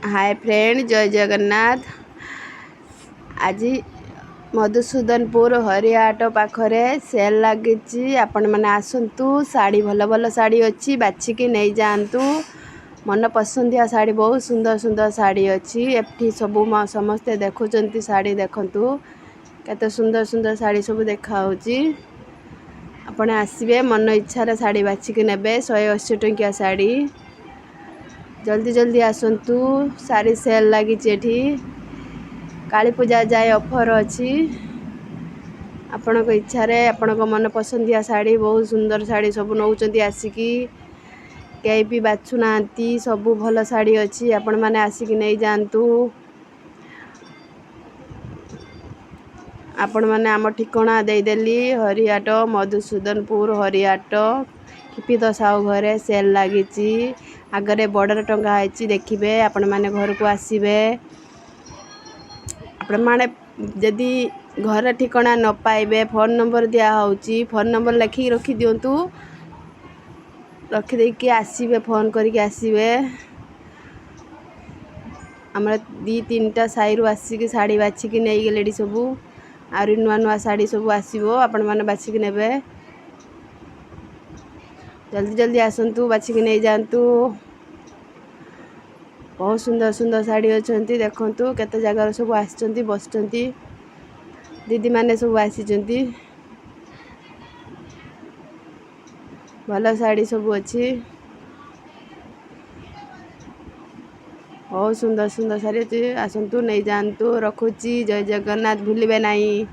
Hi friend, जय जगन्नाथ। आज मधुसूदनपुर हरिहाट पाखरे सेल लगी। आपण मैंने आसतु, साड़ी भल भल साड़ी अच्छी, बाछिकी नहीं जातु। मन पसंदिया साड़ी, बहुत सुंदर सुंदर साड़ी अच्छी। एठी सबू समस्ते देखुं साड़ी, देखु केते सुंदर सुंदर साड़ी सब देखा आपण आसबे, मन इच्छा साड़ी बाछिकी नेबे। 180 टंकिया साड़ी, जल्दी जल्दी आसतु। साड़ी सेल लगी, काली पूजा जाए ऑफर अच्छी। आपण इच्छा आपण मन पसंदिया साड़ी, बहुत सुंदर साड़ी सब नौ आसिकी। कई भी बाछु ना, सबू भल साड़ी अच्छी। आपण मैंने आसिकी नहीं जातु। आपण मैंने आम ठिकाना देदेली, हरिहाट मधुसूदनपुर हरिहाट क्षिपित साहू घरे सेल लगी। आगरे बॉर्डर टंगा है, देखिए। आपण मैंने घर को आसबे। आपण मैंने जदि घर ठिकाना न पाइबे, फोन नंबर दिया होची, फोन नंबर लिखिक रखी दिंतु। रखिदे कि आसबे, फोन करके आसबे। आम 2-3टा साइरु आसिकी साड़ी बाछिकी नहीं गलेडी सबू। आरी नुआ नुआ साड़ी सब आसो, आपण मैंने बाछिकी नेबे। जल्दी जल्दी आसतु, बाछिकी नहीं जातु। बहुत सुंदर सुंदर साड़ी अच्छी, देखु केते जगार सब आसचंती, बसचंती। दीदी माने सब आसीचंती। भल साड़ी सब अच्छी, बहुत सुंदर सुंदर साड़ी अच्छी। आसतु, नहीं जातु। रखुची, जय जगन्नाथ। भूलिबे नहीं।